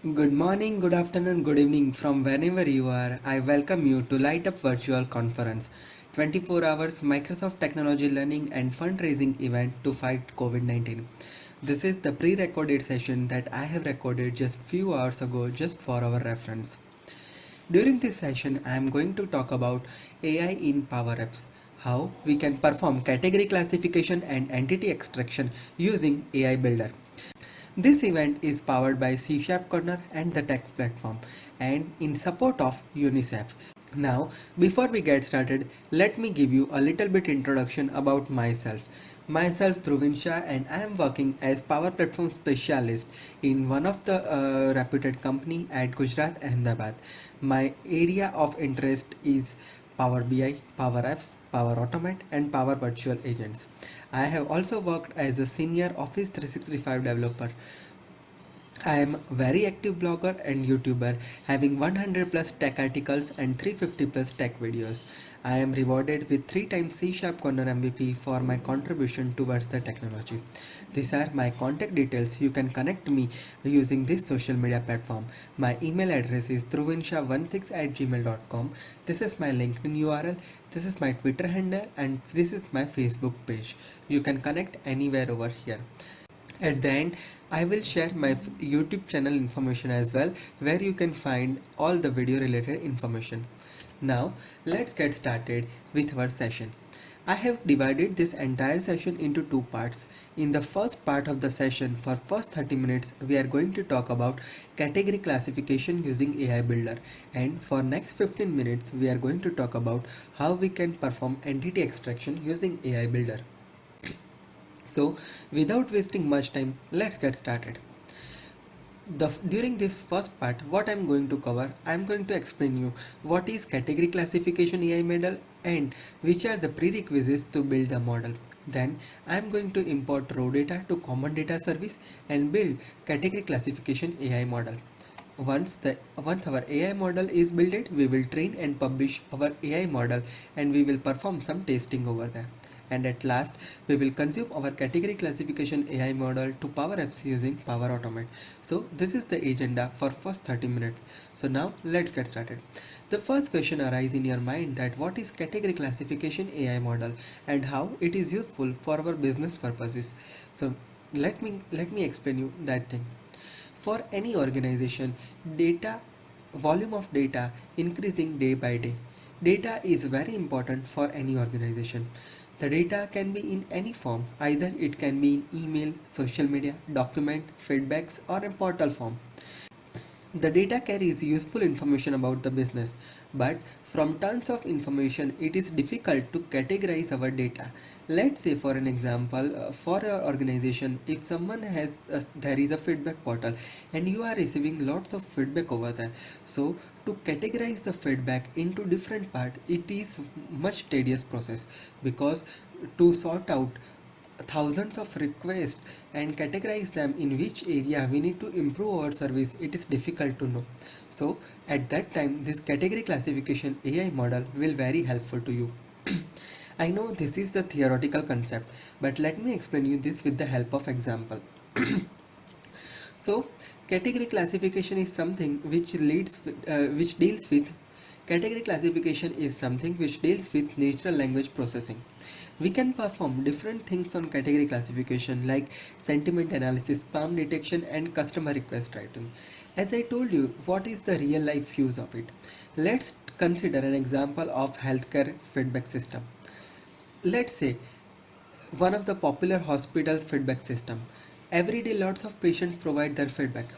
Good morning, good afternoon, good evening from whenever you are. I welcome you to Light Up Virtual Conference, 24 hours Microsoft Technology Learning and Fundraising event to fight COVID-19. This is the pre-recorded session that I have recorded just few hours ago just for our reference. During this session, I am going to talk about AI in Power Apps, how we can perform category classification and entity extraction using AI Builder. This event is powered by C Sharp Corner and the Tech Platform and in support of UNICEF. Now, before we get started, let me give you a little bit introduction about myself. Myself, Dhruvin Shah, and I am working as Power Platform Specialist in one of the reputed company at Gujarat, Ahmedabad. My area of interest is Power BI, Power Apps, Power Automate, and Power Virtual Agents. I have also worked as a senior Office 365 developer. I am a very active blogger and YouTuber, having 100 plus tech articles and 350 plus tech videos. I am rewarded with 3 times C Sharp Corner MVP for my contribution towards the technology. These are my contact details. You can connect me using this social media platform. My email address is dhruvinsha16@gmail.com. This is my LinkedIn URL. This is my Twitter handle and this is my Facebook page. You can connect anywhere over here. At the end, I will share my YouTube channel information as well, where you can find all the video related information. Now, let's get started with our session. I have divided this entire session into two parts. In the first part of the session, for first 30 minutes, we are going to talk about category classification using AI Builder. And for next 15 minutes, we are going to talk about how we can perform entity extraction using AI Builder. So, without wasting much time, let's get started. During this first part, what I'm going to cover, I'm going to explain you what is category classification AI model and which are the prerequisites to build a model. Then I'm going to import raw data to common data service and build category classification AI model. Once our AI model is built, we will train and publish our AI model and we will perform some testing over there. And at last, we will consume our category classification AI model to Power Apps using Power Automate. So this is the agenda for first 30 minutes. So now let's get started. The first question arises in your mind that what is category classification AI model and how it is useful for our business purposes. So let me explain you that thing. For any organization, data volume of data increasing day by day. Data is very important for any organization. The data can be in any form, either it can be in email, social media, document, feedbacks, or in portal form. The data carries useful information about the business, but from tons of information, it is difficult to categorize our data. Let's say, for an example, for your organization, if someone there is a feedback portal and you are receiving lots of feedback over there. So, to categorize the feedback into different parts, it is much tedious process because to sort out thousands of requests and categorize them in which area we need to improve our service, it is difficult to know. So at that time, this category classification AI model will very helpful to you. I know this is the theoretical concept, but let me explain you this with the help of example. So category classification is something which deals with category classification is something which deals with natural language processing. We can perform different things on category classification like sentiment analysis, spam detection, and customer request writing. As I told you, what is the real life use of it? Let's consider an example of healthcare feedback system. Let's say one of the popular hospitals feedback system. Every day lots of patients provide their feedback.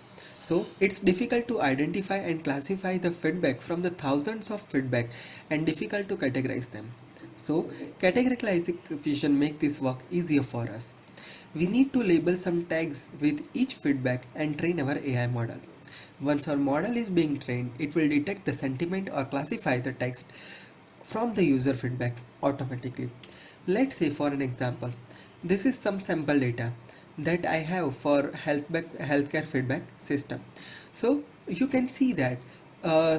So it's difficult to identify and classify the feedback from the thousands of feedback and difficult to categorize them. So category classification make this work easier for us. We need to label some tags with each feedback and train our AI model. Once our model is being trained, it will detect the sentiment or classify the text from the user feedback automatically. Let's say for an example, this is some sample data that I have for healthcare feedback system. So you can see that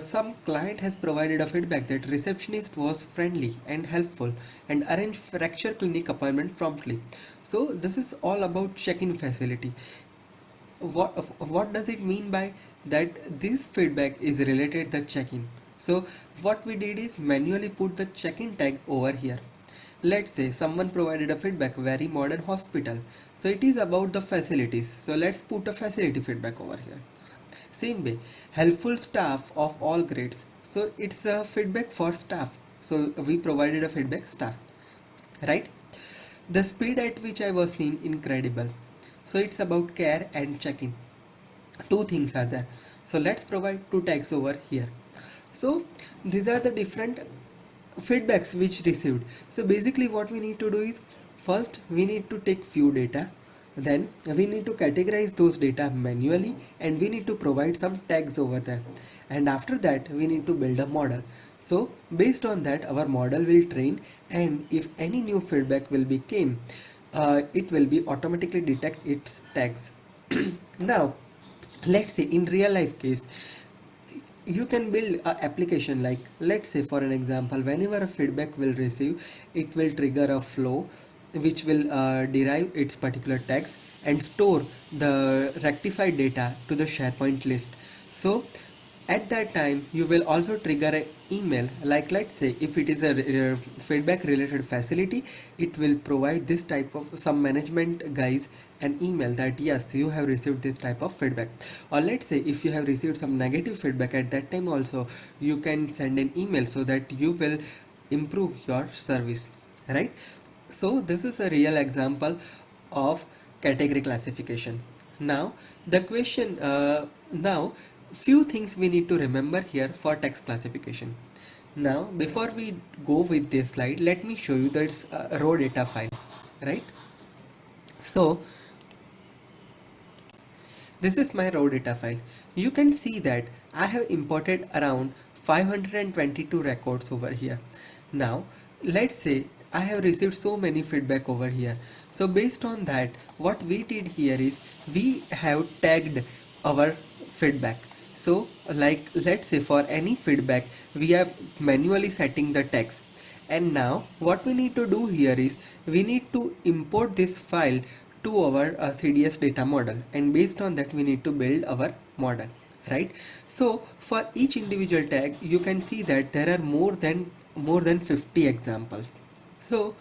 some client has provided a feedback that receptionist was friendly and helpful and arranged fracture clinic appointment promptly. So this is all about check-in facility. what does it mean by that this feedback is related the check-in? So what we did is manually put the check-in tag over here. Let's say someone provided a feedback, very modern hospital, so it is about the facilities, so let's put a facility feedback over here. Same way, helpful staff of all grades, so it's a feedback for staff, so we provided a feedback staff, right? The speed at which I was seen incredible, so it's about care and check-in. Two things are there, so let's provide two tags over here. So these are the different feedbacks which received. So basically what we need to do is, first we need to take few data, then we need to categorize those data manually, and we need to provide some tags over there, and after that we need to build a model. So based on that our model will train, and if any new feedback will be came, it will be automatically detect its tags. Now let's say in real life case, you can build a application like, let's say for an example, whenever a feedback will receive, it will trigger a flow which will derive its particular text and store the rectified data to the SharePoint list. So at that time you will also trigger an email, like let's say if it is a feedback related facility, it will provide this type of some management guys an email that yes, you have received this type of feedback. Or let's say if you have received some negative feedback, at that time also you can send an email so that you will improve your service, right? So this is a real example of category classification. Now the question, now few things we need to remember here for text classification. Now before we go with this slide, let me show you this raw data file, right? So this is my raw data file. You can see that I have imported around 522 records over here. Now let's say I have received so many feedback over here. So based on that, what we did here is we have tagged our feedback. So like let's say for any feedback we are manually setting the text, and now what we need to do here is we need to import this file to our CDS data model, and based on that we need to build our model, right? So for each individual tag you can see that there are more than 50 examples. So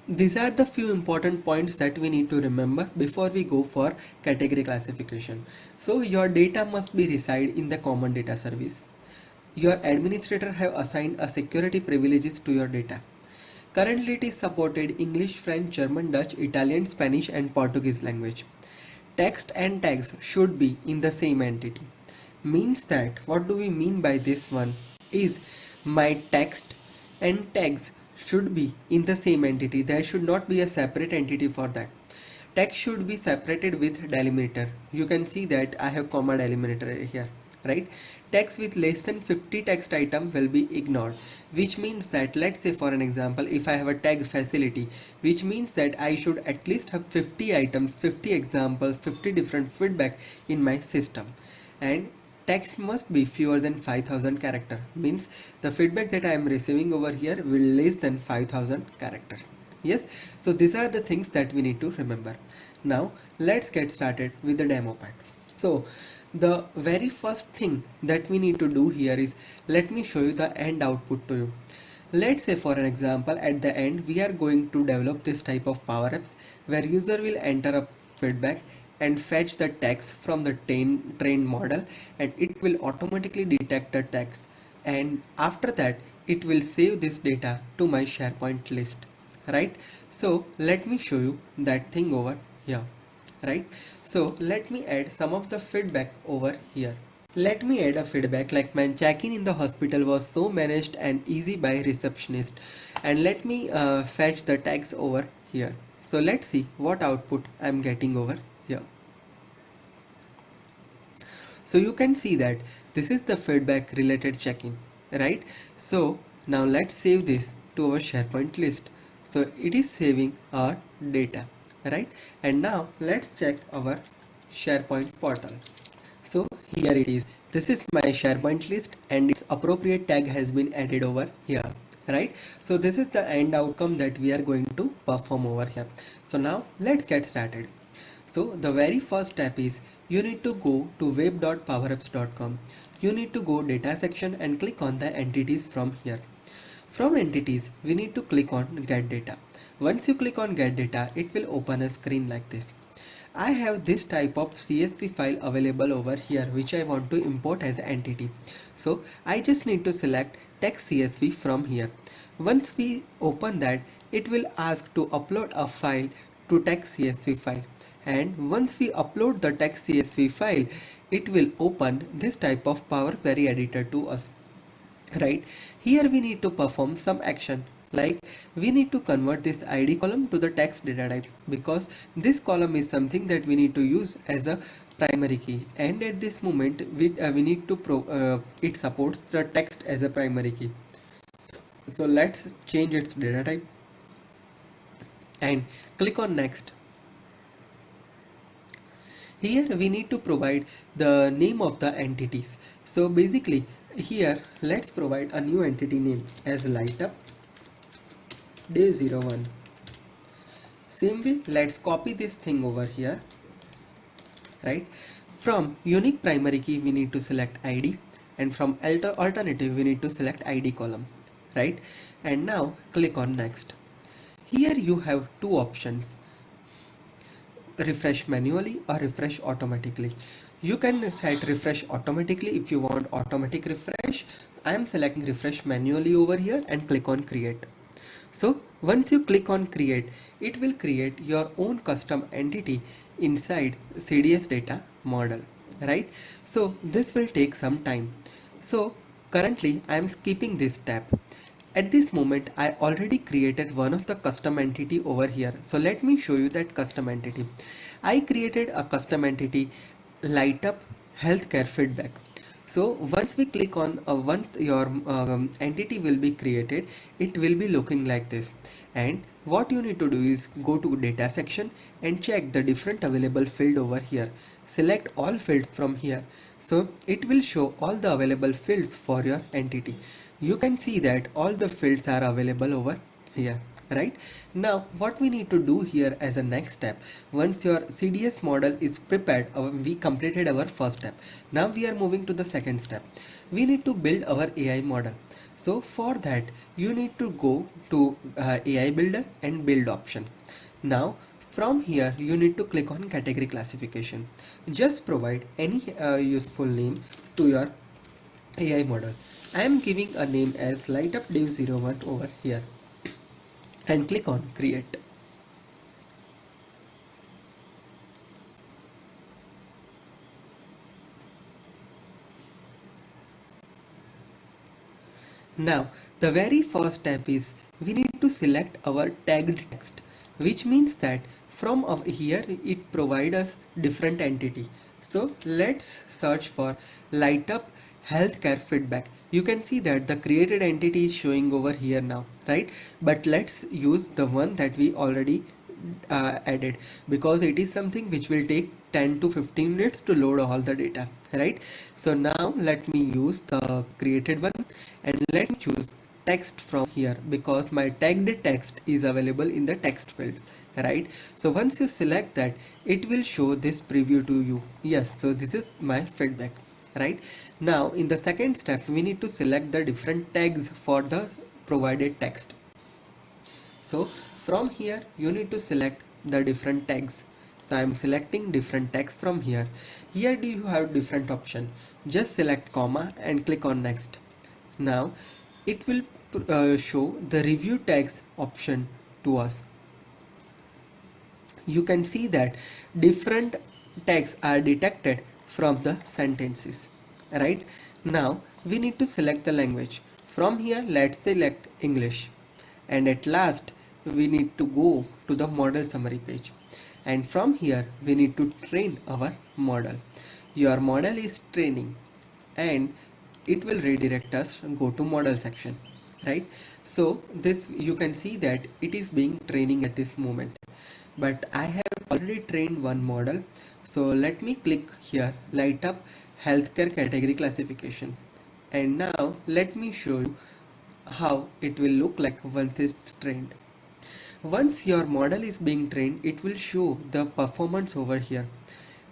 these are the few important points that we need to remember before we go for category classification. So your data must be reside in the common data service. Your administrator have assigned a security privileges to your data. Currently it is supported English, French, German, Dutch, Italian, Spanish and Portuguese language. Text and tags should be in the same entity. Means that, what do we mean by this one is, my text and tags should be in the same entity. There should not be a separate entity for that. Text should be separated with delimiter. You can see that I have comma delimiter here, right? Text with less than 50 text item will be ignored, which means that, let's say for an example, if I have a tag facility, which means that I should at least have 50 items, 50 examples, 50 different feedback in my system, and text must be fewer than 5000 character, means the feedback that I am receiving over here will less than 5000 characters. Yes, so these are the things that we need to remember. Now let's get started with the demo part. So the very first thing that we need to do here is, let me show you the end output to you. Let's say for an example, at the end we are going to develop this type of power apps where user will enter a feedback and fetch the text from the trained model, and it will automatically detect the text, and after that it will save this data to my SharePoint list, right? So let me show you that thing over here, right? So let me add some of the feedback over here. Let me add a feedback like, my check-in in the hospital was so managed and easy by receptionist, and let me fetch the tags over here. So let's see what output I'm getting over here. So you can see that this is the feedback related check-in, right? So now let's save this to our SharePoint list. So it is saving our data, right? And now let's check our SharePoint portal. So here it is. This is my SharePoint list and its appropriate tag has been added over here, right? So this is the end outcome that we are going to perform over here. So now let's get started. So the very first step is you need to go to web.powerapps.com. You need to go data section and click on the entities from here. From entities, we need to click on get data. Once you click on get data, it will open a screen like this. I have this type of CSV file available over here which I want to import as an entity. So I just need to select text CSV from here. Once we open that, it will ask to upload a file to text CSV file. And once we upload the text CSV file, it will open this type of Power Query editor to us. Right here we need to perform some action, like we need to convert this id column to the text data type, because this column is something that we need to use as a primary key, and at this moment we need to it supports the text as a primary key. So let's change its data type and click on next. Here we need to provide the name of the entities. So basically here let's provide a new entity name as LightUp day 01. Same way, let's copy this thing over here. Right, from unique primary key we need to select id, and from alternative we need to select id column. Right, and now click on next. Here you have two options: refresh manually or refresh automatically. You can set refresh automatically if you want automatic refresh. I am selecting refresh manually over here and click on create. So once you click on create, it will create your own custom entity inside CDS data model, right? So this will take some time. So currently I am skipping this step. At this moment I already created one of the custom entity over here. So let me show you that custom entity. I created a custom entity LightUp healthcare feedback. So once we click on once your entity will be created, it will be looking like this. And what you need to do is go to data section and check the different available field over here. Select all fields from here. So it will show all the available fields for your entity. You can see that all the fields are available over here. Right, now what we need to do here as a next step, once your CDS model is prepared, we completed our first step. Now we are moving to the second step. We need to build our AI model. So for that you need to go to AI builder and build option. Now from here you need to click on category classification. Just provide any useful name to your AI model. I am giving a name as LightUp Div 01 over here and click on create. Now the very first step is we need to select our tagged text, which means that from here it provides us different entity. So let's search for LightUp healthcare feedback. You can see that the created entity is showing over here now, right? But let's use the one that we already added, because it is something which will take 10 to 15 minutes to load all the data, right? So now let me use the created one and let me choose text from here, because my tagged text is available in the text field, right? So once you select that, it will show this preview to you. Yes, so this is my feedback. Right, now in the second step we need to select the different tags for the provided text. So from here you need to select the different tags. So I am selecting different text from here. Here do you have different option? Just select comma and click on next. Now it will show the review tags option to us. You can see that different tags are detected from the sentences. Right, now we need to select the language. From here let's select English, and at last we need to go to the model summary page, and from here we need to train our model. Your model is training and it will redirect us go to model section. Right, so this you can see that it is being training at this moment, but I have already trained one model. So let me click here LightUp healthcare category classification, and now let me show you how it will look like once it's trained. Once your model is being trained, it will show the performance over here.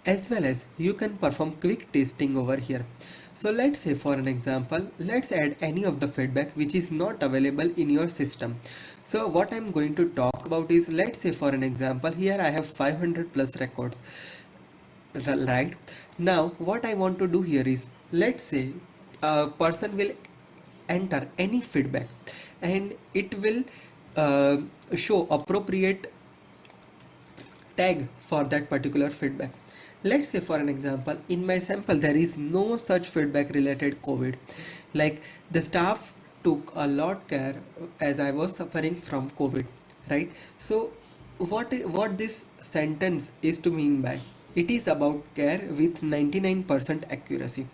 as well as you can perform quick testing over here. So let's say for an example, let's add any of the feedback which is not available in your system. So what I'm going to talk about is, let's say for an example, here I have 500 plus records, right? Now what I want to do here is, let's say a person will enter any feedback and it will uh, show appropriate tag for that particular feedback. Let's say for an example, in my sample there is no such feedback related COVID. Like the staff took a lot care as I was suffering from COVID, right? So what this sentence is to mean by, it is about care with 99% accuracy.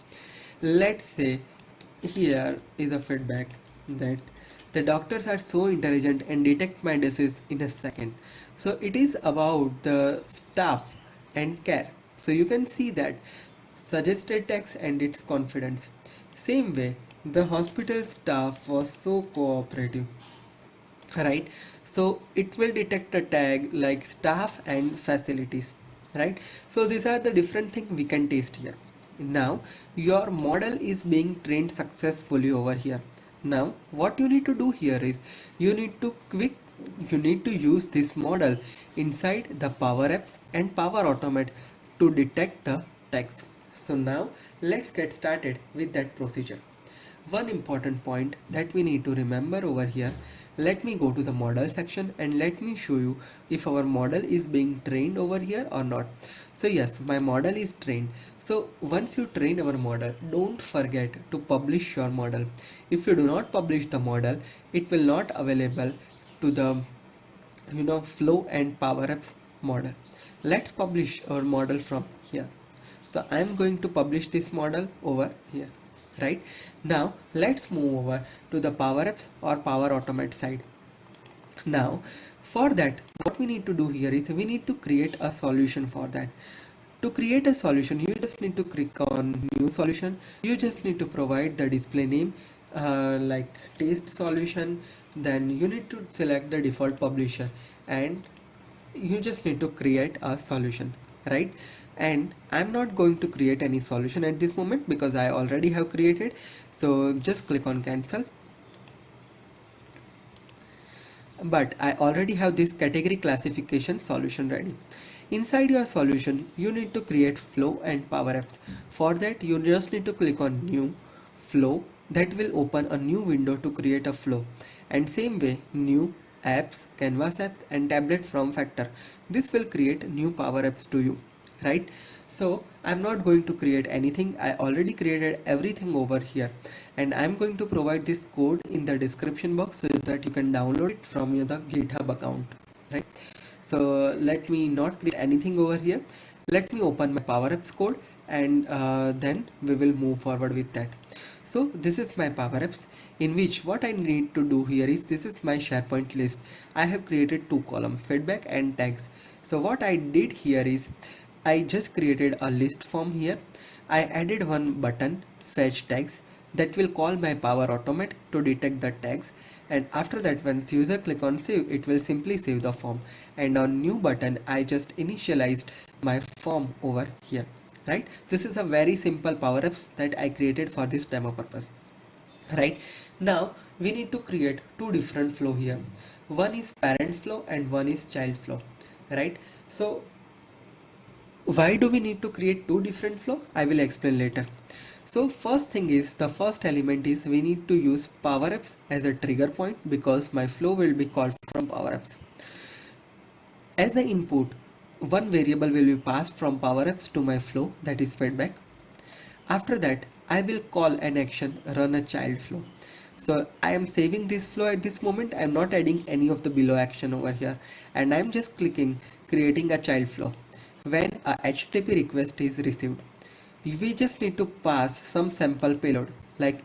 Let's say here is a feedback that the doctors are so intelligent and detect my disease in a second. So it is about the staff and care. So you can see that suggested text and its confidence. Same way, the hospital staff was so cooperative, right? So it will detect a tag like staff and facilities, right? So these are the different things we can taste here. Now your model is being trained successfully over here. Now what you need to do here is, you need to use this model inside the Power Apps and Power Automate to detect the text. So now let's get started with that procedure. One important point that we need to remember over here, let me go to the model section and let me show you if our model is being trained over here or not. So yes, my model is trained. So once you train our model, don't forget to publish your model. If you do not publish the model, it will not available to the flow and Power Apps model. Let's publish our model from here. So I'm going to publish this model over here. Right now let's move over to the Power Apps or Power Automate side. Now for that, what we need to do here is, we need to create a solution. For that, to create a solution, you just need to click on new solution. You just need to provide the display name like taste solution. Then you need to select the default publisher and you just need to create a solution, right? And I'm not going to create any solution at this moment because I already have created. So just click on cancel. But I already have this category classification solution ready. Inside your solution, you need to create flow and Power Apps. For that, you just need to click on new flow. That will open a new window to create a flow. And same way, new apps, canvas apps and tablet form factor. This will create new Power Apps to you, right? So I'm not going to create anything. I already created everything over here, and I'm going to provide this code in the description box so that you can download it from the GitHub account, right? So let me not create anything over here. Let me open my Power Apps code and then we will move forward with that. So this is my Power Apps, in which what I need to do here is, this is my SharePoint list. I have created two columns, feedback and tags. So what I did here is, I just created a list form here. I added one button, fetch tags, that will call my Power Automate to detect the tags. And after that, once user click on save, it will simply save the form. And on new button, I just initialized my form over here, right? This is a very simple Power Apps that I created for this demo purpose. Right now we need to create two different flow here. One is parent flow and one is child flow, right? So why do we need to create two different flow? I will explain later. So first thing is, the first element is, we need to use Power Apps as a trigger point because my flow will be called from Power Apps. As the input, one variable will be passed from Power Apps to my flow, that is feedback. After that, I will call an action, run a child flow. So I am saving this flow at this moment. I am not adding any of the below action over here, and I am just clicking creating a child flow. When a HTTP request is received, we just need to pass some sample payload, like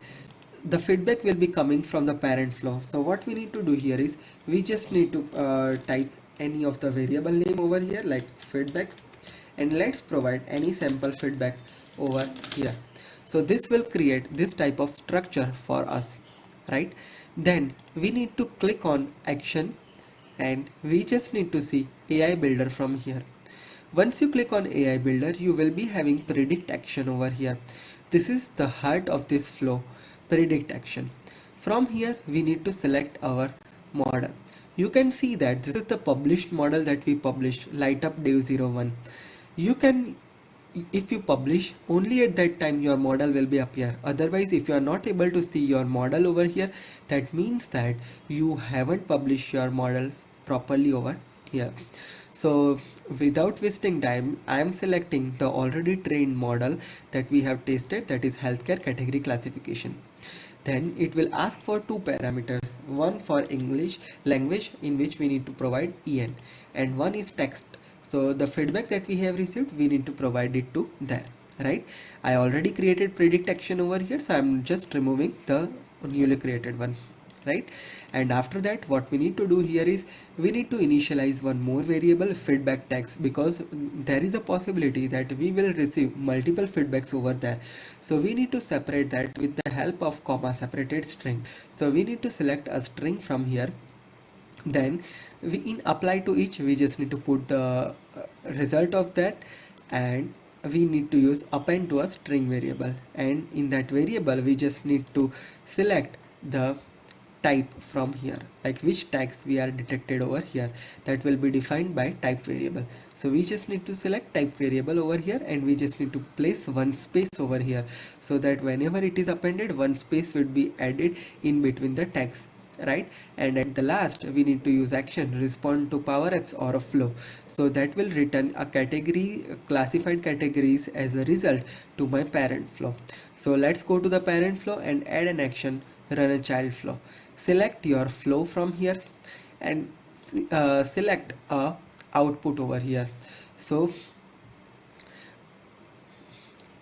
the feedback will be coming from the parent flow. So what we need to do here is, we just need to type any of the variable name over here like feedback, and let's provide any sample feedback over here. So this will create this type of structure for us, right? Then we need to click on action and we just need to see AI builder from here. Once you click on AI Builder, you will be having predict action over here. This is the heart of this flow, predict action. From here, we need to select our model. You can see that this is the published model that we published, LightUp Dev 01. You can, if you publish, only at that time your model will be appear. Otherwise, if you are not able to see your model over here, that means that you haven't published your models properly over here. So without wasting time, I am selecting the already trained model that we have tested, that is healthcare category classification. Then it will ask for two parameters, one for English language in which we need to provide en, and one is text. So the feedback that we have received, we need to provide it to there, right? I already created predict action over here, so I'm just removing the newly created one, right? And after that, what we need to do here is we need to initialize one more variable, feedback text, because there is a possibility that we will receive multiple feedbacks over there. So we need to separate that with the help of comma separated string. So we need to select a string from here. Then we, in apply to each, we just need to put the result of that, and we need to use append to a string variable, and in that variable we just need to select the type from here, like which tags we are detected over here, that will be defined by type variable. So we just need to select type variable over here, and we just need to place one space over here, so that whenever it is appended, one space would be added in between the tags, right? And at the last, we need to use action respond to power apps or a flow, so that will return a category, classified categories as a result to my parent flow. So let's go to the parent flow and add an action, run a child flow. Select your flow from here, and select a output over here. So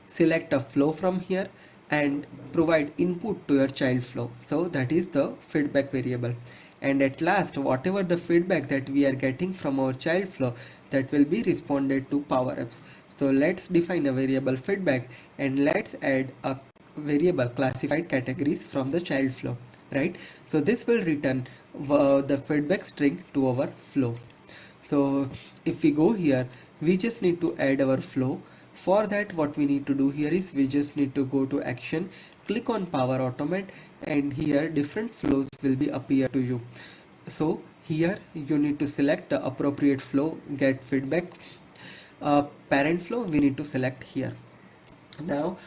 select a flow from here and provide input to your child flow, so that is the feedback variable. And at last, whatever the feedback that we are getting from our child flow, that will be responded to power apps. So let's define a variable feedback, and let's add a variable classified categories from the child flow, right? So this will return the feedback string to our flow. So if we go here, we just need to add our flow. For that, what we need to do here is we just need to go to action, click on power automate, and here different flows will be appear to you. So here you need to select the appropriate flow, get feedback. Parent flow we need to select here. Now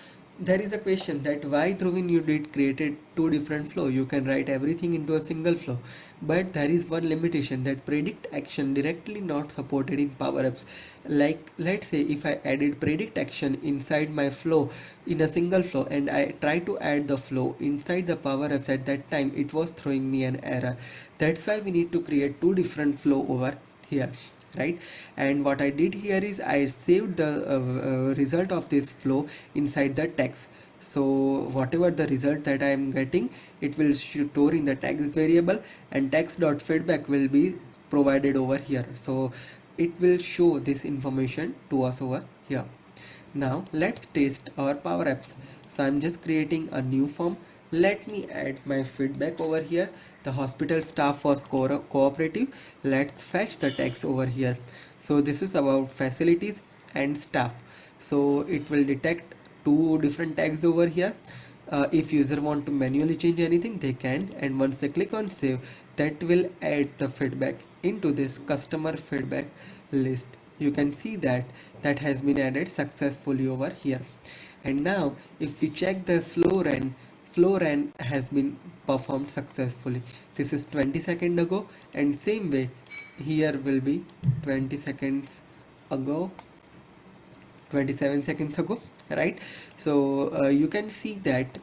there is a question that why, Dhruvin, you did created two different flow, you can write everything into a single flow. But there is one limitation, that predict action directly not supported in power apps. Like let's say if I added predict action inside my flow in a single flow, and I try to add the flow inside the power apps, at that time it was throwing me an error. That's why we need to create two different flow over here, right? And what I did here is I saved the result of this flow inside the text. So whatever the result that I am getting, it will store in the text variable, and text.feedback will be provided over here. So it will show this information to us over here. Now let's test our power apps. So I'm just creating a new form. Let me add my feedback over here. The hospital staff was cooperative. Let's fetch the text over here. So this is about facilities and staff. So it will detect two different tags over here. If user want to manually change anything, they can, and once they click on save, that will add the feedback into this customer feedback list. You can see that that has been added successfully over here. And now if we check the flow run has been performed successfully. This is 20 seconds ago, and same way here will be 20 seconds ago, 27 seconds ago, right? So you can see that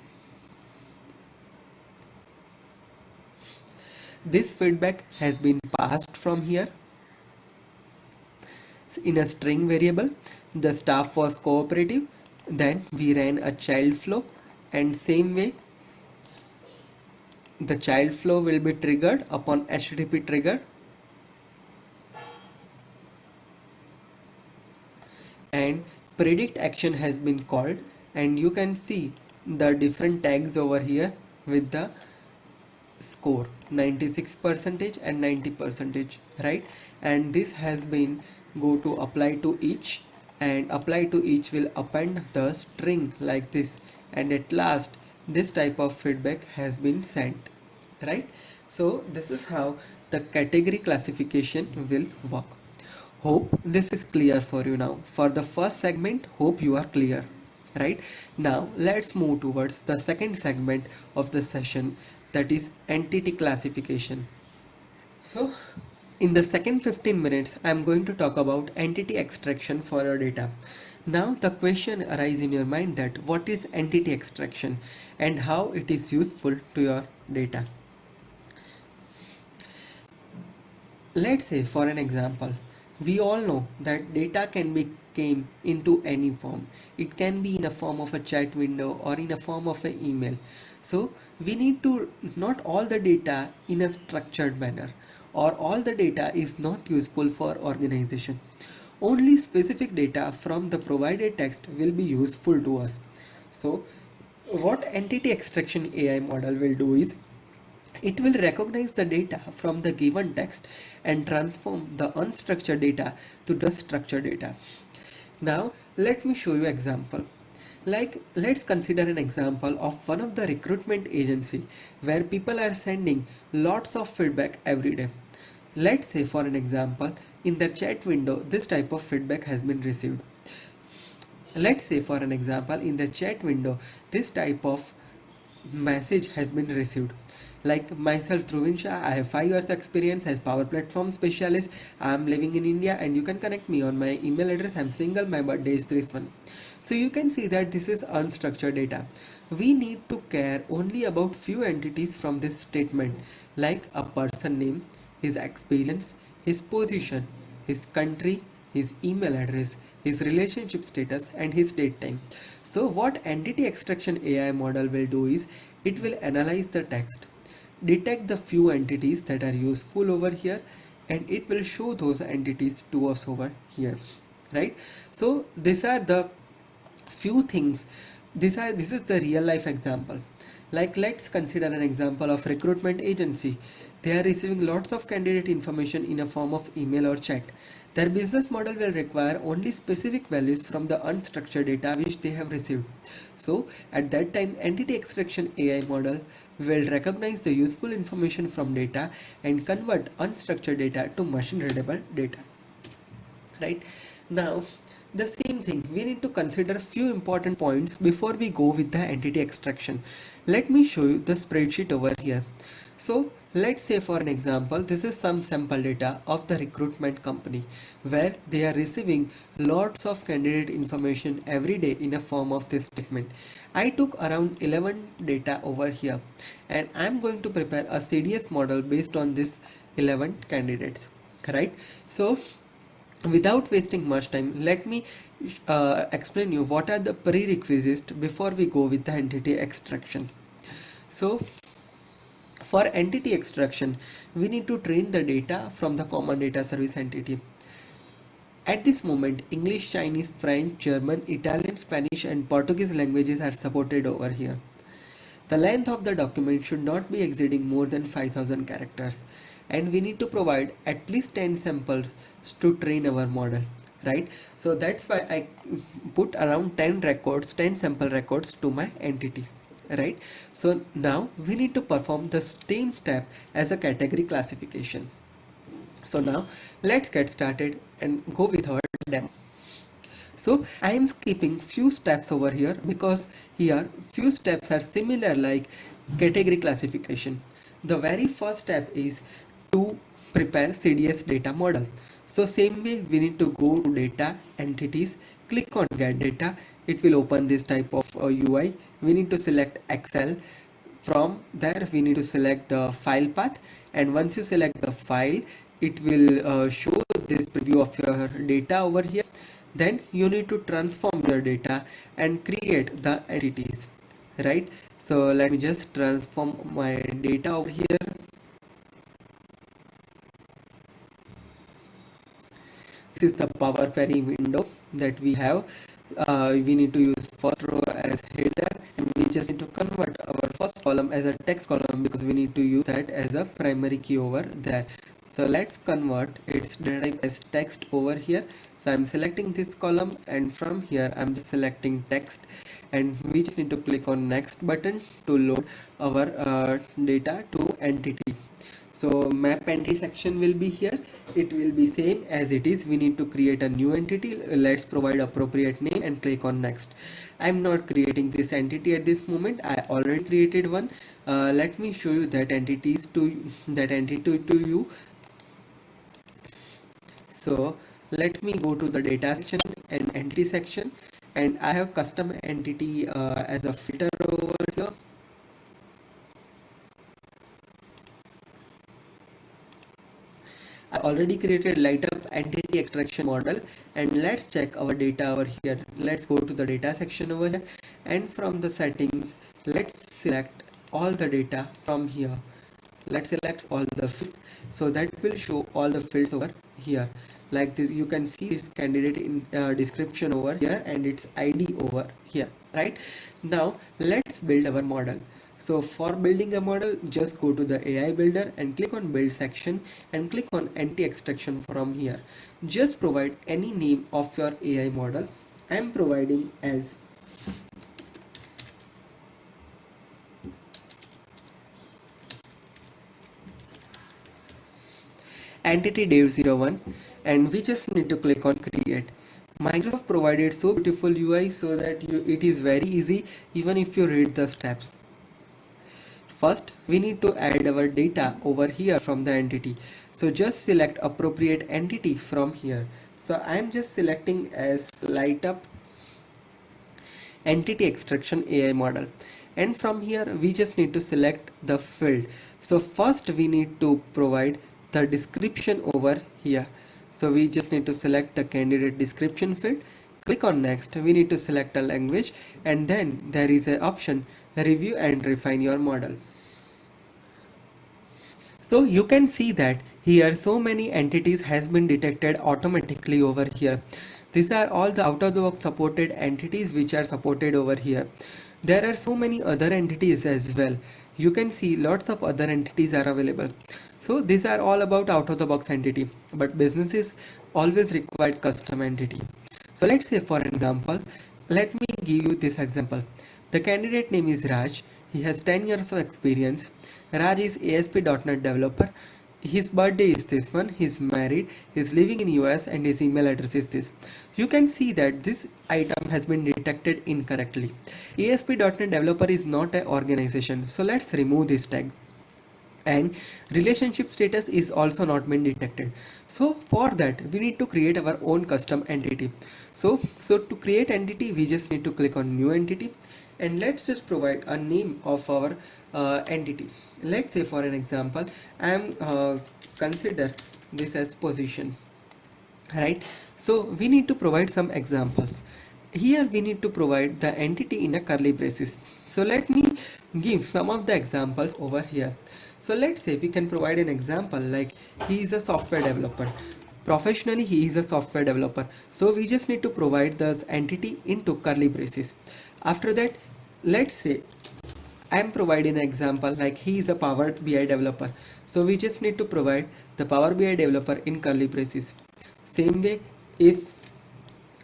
this feedback has been passed from here in a string variable. The staff was cooperative, then we ran a child flow, and same way the child flow will be triggered upon HTTP trigger, and predict action has been called, and you can see the different tags over here with the score 96% and 90%, right? And this has been go to apply to each, and apply to each will append the string like this, and at last this type of feedback has been sent, right? So this is how the category classification will work. Hope this is clear for you now. For the first segment, hope you are clear, right? Now let's move towards the second segment of the session, that is entity classification. So in the second 15 minutes, I am going to talk about entity extraction for your data. Now the question arises in your mind that what is entity extraction and how it is useful to your data. Let's say for an example, we all know that data can be came into any form. It can be in a form of a chat window or in a form of an email. So we need to not all the data in a structured manner, or all the data is not useful for organization. Only specific data from the provided text will be useful to us. So what entity extraction AI model will do is it will recognize the data from the given text and transform the unstructured data to the structured data. Now, let me show you example. Like, let's consider an example of one of the recruitment agency where people are sending lots of feedback every day. Let's say for an example, in their chat window, this type of feedback has been received. Let's say for an example, in the chat window, this type of message has been received. Like myself, Dhruvinsha, I have 5 years experience as Power Platform specialist. I am living in India, and you can connect me on my email address. I am single, my birthday is this one. So you can see that this is unstructured data. We need to care only about few entities from this statement, like a person name, his experience, his position, his country, his email address, his relationship status, and his date time. So what entity extraction AI model will do is it will analyze the text, detect the few entities that are useful over here, and it will show those entities to us over here, right? So these are the few things. This is the real life example. Like, let's consider an example of recruitment agency. They are receiving lots of candidate information in a form of email or chat. Their business model will require only specific values from the unstructured data which they have received. So at that time, entity extraction AI model will recognize the useful information from data and convert unstructured data to machine readable data, right? Now the same thing, we need to consider few important points before we go with the entity extraction. Let me show you the spreadsheet over here. So let's say for an example, this is some sample data of the recruitment company where they are receiving lots of candidate information every day in a form of this statement. I took around 11 data over here, and I'm going to prepare a CDS model based on this 11 candidates, right? So without wasting much time, let me explain you what are the prerequisites before we go with the entity extraction. So for entity extraction, we need to train the data from the common data service entity. At this moment, English, Chinese, French, German, Italian, Spanish, and Portuguese languages are supported over here. The length of the document should not be exceeding more than 5000 characters, and we need to provide at least 10 samples to train our model, right? So that's why I put around 10 records, 10 sample records to my entity, right? So now we need to perform the same step as a category classification. So now let's get started and go with our demo. So I am skipping few steps over here because here few steps are similar like category classification. The very first step is to prepare CDS data model. So same way we need to go to data entities, click on get data. It will open this type of UI. We need to select Excel. From there we need to select the file path, and once you select the file, it will show this preview of your data over here. Then you need to transform your data and create the entities, right? So let me just transform my data over here. This is the Power Query window that we have. We need to use first row as header, and we just need to convert our first column as a text column because we need to use that as a primary key over there. So let's convert its data type as text over here. So I'm selecting this column, and from here I'm just selecting text, and we just need to click on next button to load our data to entity. So map entity section will be here. It will be same as it is. We need to create a new entity. Let's provide appropriate name and click on next. I'm not creating this entity at this moment. I already created one. Let me show you that entity to you. So let me go to the data section and entity section, and I have custom entity as a filter over here. I already created Lightup entity extraction model, and let's check our data over here. Let's go to the data section over here, and from the settings let's select all the data from here. Let's select all the fields, so that will show all the fields over here like this. You can see its candidate in description over here and its ID over here. Right now let's build our model. So for building a model, just go to the AI builder and click on build section and click on entity extraction. From here just provide any name of your AI model. I am providing as entity dev01, and we just need to click on create. Microsoft provided so beautiful UI so that it is very easy even if you read the steps. First we need to add our data over here from the entity. So just select appropriate entity from here. So I am just selecting as Lightup entity extraction AI model, and from here we just need to select the field. So first we need to provide the description over here. So we just need to select the candidate description field, click on next. We need to select a language, and then there is an option review and refine your model. So you can see that here so many entities has been detected automatically over here. These are all the out of the box supported entities which are supported over here. There are so many other entities as well. You can see lots of other entities are available. So these are all about out of the box entity, but businesses always require custom entity. So let's say for example, let me give you this example. The candidate name is Raj. He has 10 years of experience. Raj is ASP.NET developer. His birthday is this one. He's married. He's living in US and his email address is this. You can see that this item has been detected incorrectly. ASP.NET developer is not an organization. So let's remove this tag, and relationship status is also not been detected. So for that we need to create our own custom entity. So to create entity we just need to click on new entity, and let's just provide a name of our entity. Let's say for an example I am consider this as position, right? So we need to provide some examples. Here we need to provide the entity in a curly braces. So let me give some of the examples over here. So let's say we can provide an example like he is a software developer. Professionally he is a software developer. So we just need to provide the entity into curly braces. After that, let's say I am providing an example like he is a Power BI developer. So we just need to provide the Power BI developer in curly braces. Same way, if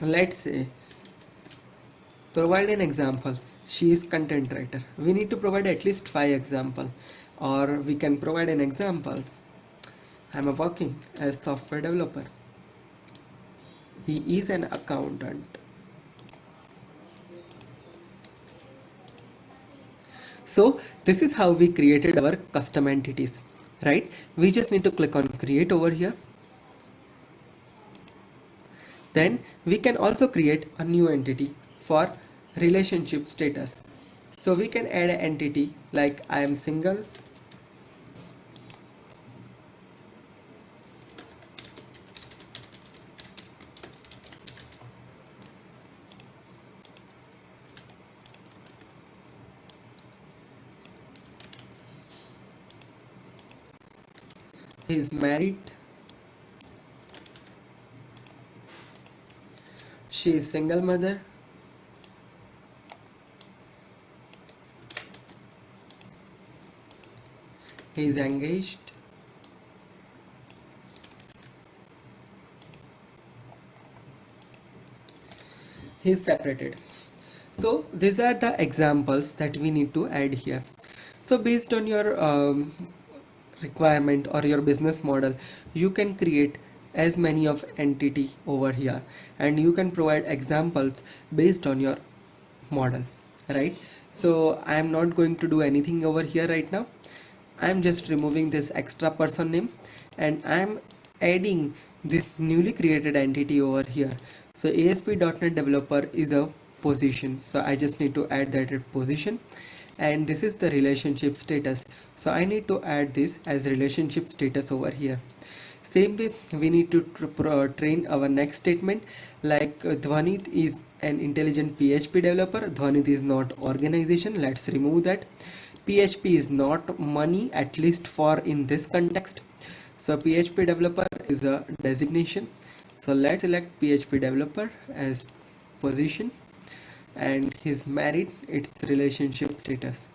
let's say provide an example, she is content writer. We need to provide at least 5 example, or we can provide an example. I'm a working as software developer. He is an accountant. So this is how we created our custom entities, right? We just need to click on create over here. Then we can also create a new entity for relationship status. So we can add an entity like I am single. He is married. She is single mother. He is engaged. is separated. So these are the examples that we need to add here. So based on your requirement or your business model, you can create as many of entity over here, and you can provide examples based on your model, right? So I am not going to do anything over here right now. I am just removing this extra person name, and I am adding this newly created entity over here. So ASP.NET developer is a position, so I just need to add that position, and this is the relationship status, so I need to add this as relationship status over here. Same way we need to train our next statement, like Dhwanit is an intelligent PHP developer. Dhwanit is not organization, let's remove that. PHP is not money, at least for in this context. So PHP developer is a designation, so let's select PHP developer as position, and he's married, it's relationship status.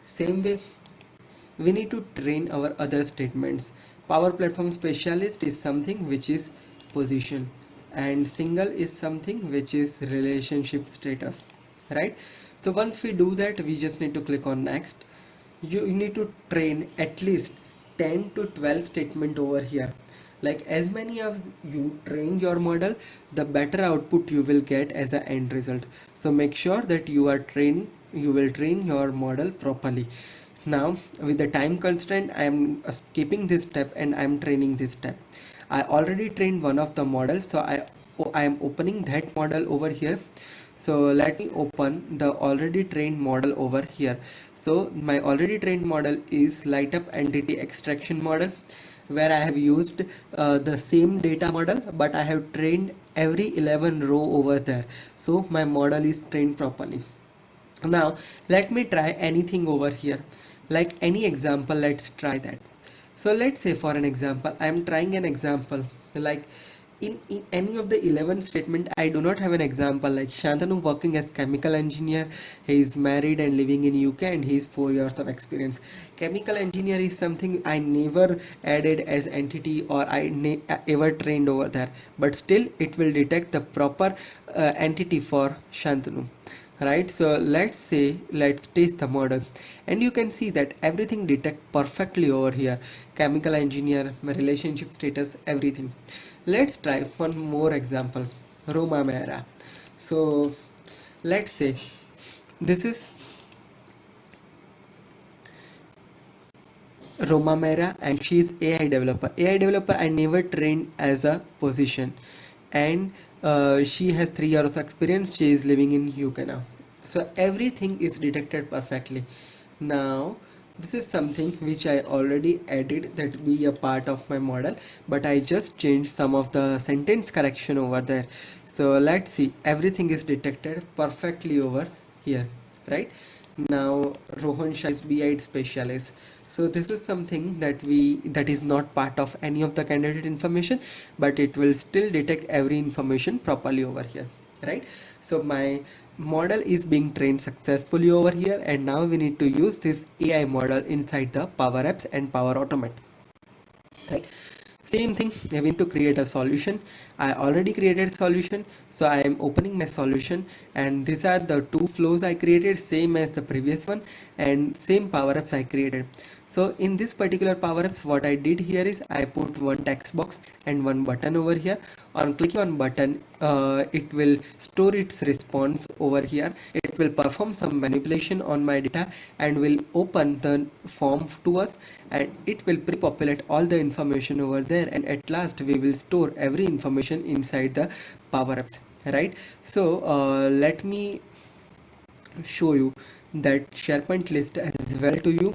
Same way we need to train our other statements. Power platform specialist is something which is position, and single is something which is relationship status, right? So once we do that, we just need to click on next. You need to train at least 10 to 12 statement over here. Like as many of you train your model, the better output you will get as an end result. So make sure that you will train your model properly. Now with the time constraint, I am skipping this step and I am training this step. I already trained one of the models, so I am opening that model over here. So let me open the already trained model over here. So my already trained model is light up entity extraction model, where I have used the same data model, but I have trained every 11 row over there, so my model is trained properly. Now let me try anything over here, like any example. Let's try that. So let's say for an example, I am trying an example like in any of the 11 statement. I do not have an example like Shantanu working as chemical engineer. He is married and living in UK, and he is 4 years of experience. Chemical engineer is something I never added as entity, or ever trained over there, but still it will detect the proper entity for Shantanu, right? So let's test the model, and you can see that everything detect perfectly over here. Chemical engineer, relationship status, everything. Let's try one more example. Roma Mehra. So let's say this is Roma Mehra, and she is AI developer. AI developer I never trained as a position, and she has 3 years of experience. She is living in UK now. So everything is detected perfectly. Now this is something which I already added that be a part of my model, but I just changed some of the sentence correction over there. So let's see, everything is detected perfectly over here, right? Now Rohan Shah is BI specialist. So this is something that is not part of any of the candidate information, but it will still detect every information properly over here, right? So my model is being trained successfully over here, and now we need to use this AI model inside the Power Apps and Power Automate, right? Same thing, I need to create a solution. I already created solution, so I am opening my solution, and these are the two flows I created, same as the previous one, and same Power Apps I created. So in this particular Power Apps, what I did here is I put one text box and one button over here. On clicking on button, it will store its response over here. It will perform some manipulation on my data and will open the form to us, and it will pre-populate all the information over there, and at last we will store every information inside the Power Apps, right? So let me show you that SharePoint list as well to you.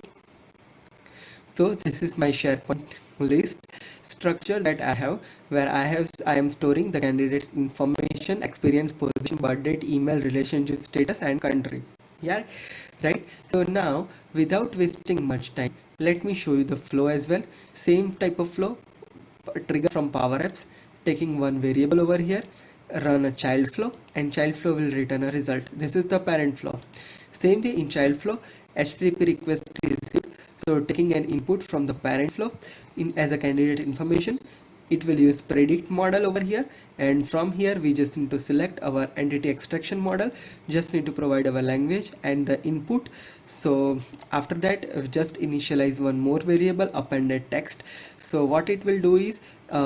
So this is my SharePoint list structure that I have, where I am storing the candidate information, experience, position, birth date, email, relationship status, and country. Yeah, right. So now without wasting much time, let me show you the flow as well. Same type of flow, trigger from Power Apps, taking one variable over here, run a child flow, and child flow will return a result. This is the parent flow. Same way in child flow, HTTP request is received, so taking an input from the parent flow in as a candidate information, it will use predict model over here, and from here we just need to select our entity extraction model, just need to provide our language and the input. So after that just initialize one more variable, appended text. So what it will do is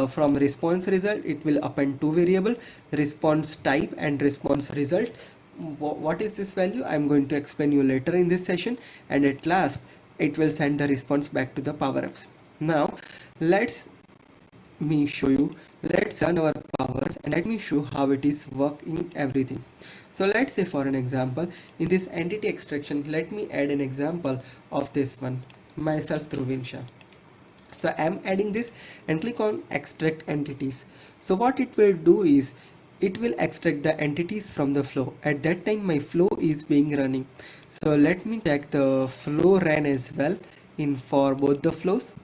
from response result it will append two variable, response type and response result. What is this value? I'm going to explain you later in this session, and at last it will send the response back to the power apps. Now let's me show you, let's run our powers and let me show how it is working everything. So let's say for an example, in this entity extraction, let me add an example of this one, myself Dhruvin Shah. So I'm adding this and click on extract entities. So what it will do is it will extract the entities from the flow. At that time my flow is being running. So let me check the flow ran as well in for both the flows.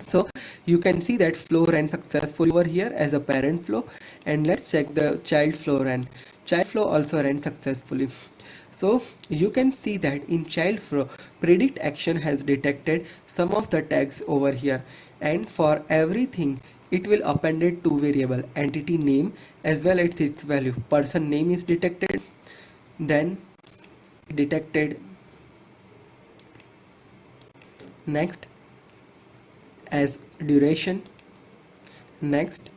So you can see that flow ran successfully over here as a parent flow, and let's check the child flow ran. Child flow also ran successfully. So you can see that in child flow, predict action has detected some of the tags over here, and for everything it will appended two variable, entity name as well as its value. Person name is detected, then detected next as duration, next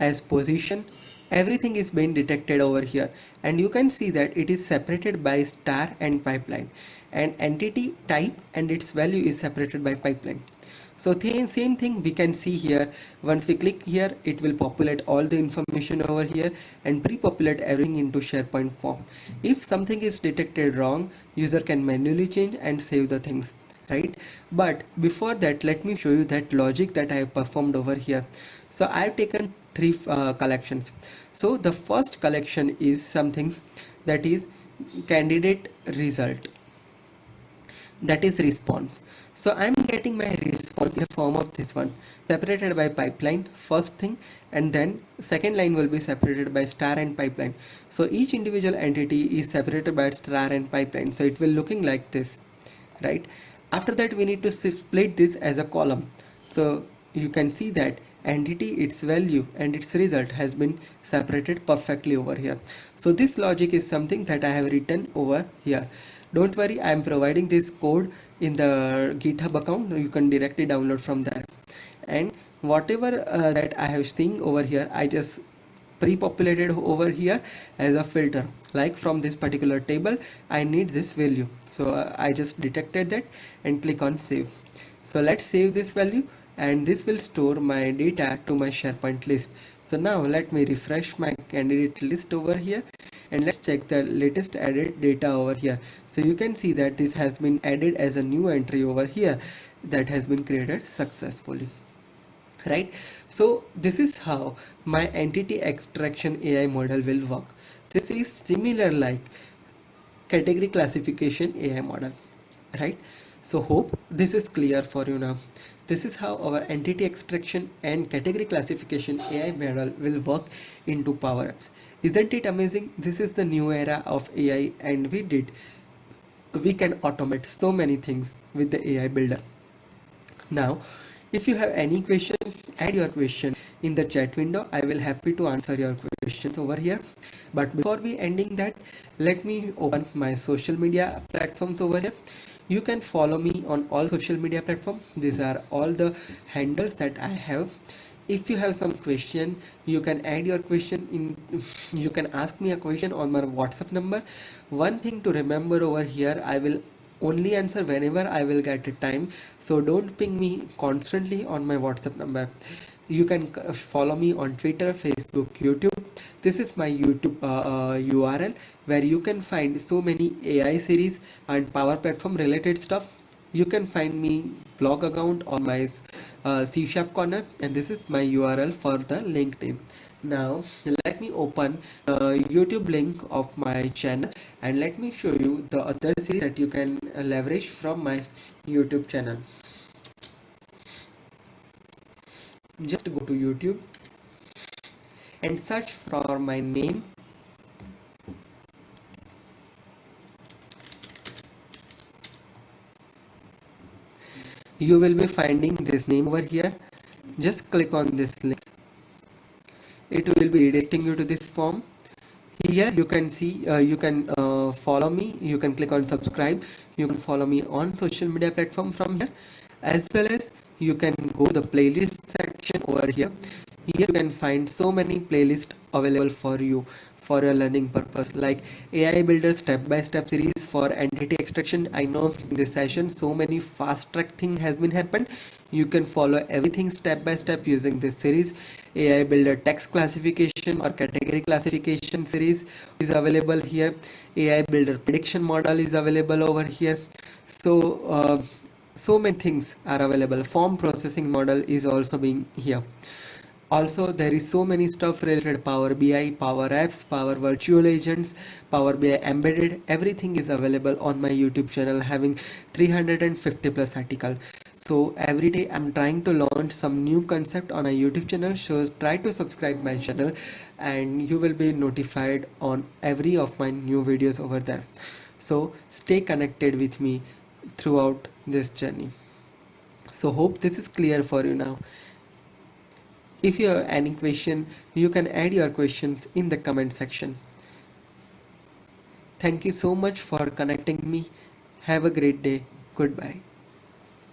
as position. Everything is being detected over here, and you can see that it is separated by star and pipeline, and entity type and its value is separated by pipeline. So the same thing we can see here. Once we click here, it will populate all the information over here and pre-populate everything into SharePoint form. If something is detected wrong, user can manually change and save the things, right? But before that, let me show you that logic that I have performed over here. So I have taken three collections. So the first collection is something that is candidate result, that is response. So I'm getting my response in the form of this one, separated by pipeline first thing, and then second line will be separated by star and pipeline. So each individual entity is separated by star and pipeline, so it will looking like this, right? After that we need to split this as a column. So you can see that entity, its value and its result has been separated perfectly over here. So this logic is something that I have written over here. Don't worry, I am providing this code in the GitHub account. You can directly download from there, and whatever that I have seen over here, I just pre-populated over here as a filter. Like from this particular table I need this value, so I just detected that and click on save. So let's save this value, and this will store my data to my SharePoint list. So now let me refresh my candidate list over here, and let's check the latest added data over here. So you can see that this has been added as a new entry over here that has been created successfully, right? So this is how my entity extraction AI model will work. This is similar like category classification AI model, right? So hope this is clear for you now. This is how our entity extraction and category classification AI model will work into Power Apps. Isn't it amazing? This is the new era of AI, and we can automate so many things with the AI builder. Now, if you have any question, add your question in the chat window. I will happy to answer your questions over here. But before we ending that, let me open my social media platforms over here. You can follow me on all social media platforms. These are all the handles that I have. If you have some question, you can add your question in. You can ask me a question on my WhatsApp number. One thing to remember over here, I will only answer whenever I will get a time. So don't ping me constantly on my WhatsApp number. You can follow me on Twitter, Facebook, YouTube. This is my YouTube URL where you can find so many AI series and Power Platform related stuff. You can find me blog account on my C Sharp corner, and this is my URL for the LinkedIn. Now let me open the YouTube link of my channel, and let me show you the other series that you can leverage from my YouTube channel. Just go to YouTube and search for my name. You will be finding this name over here. Just click on this link. It will be redirecting you to this form. Here you can see, you can follow me, you can click on subscribe, you can follow me on social media platform from here, as well as you can go to the playlist section over here. Here you can find so many playlists available for you for your learning purpose, like AI Builder step-by-step series for entity extraction. I know in this session so many fast track thing has been happened. You can follow everything step by step using this series. AI Builder text classification or category classification series is available here. AI Builder prediction model is available over here. So many things are available. Form processing model is also being here. Also, there is so many stuff related: Power BI, Power Apps, Power Virtual Agents, Power BI Embedded. Everything is available on my YouTube channel, having 350 plus article. So every day I'm trying to launch some new concept on a YouTube channel. So try to subscribe my channel, and you will be notified on every of my new videos over there. So stay connected with me throughout this journey. So hope this is clear for you now. If you have any question, you can add your questions in the comment section. Thank you so much for connecting me. Have a great day. Goodbye.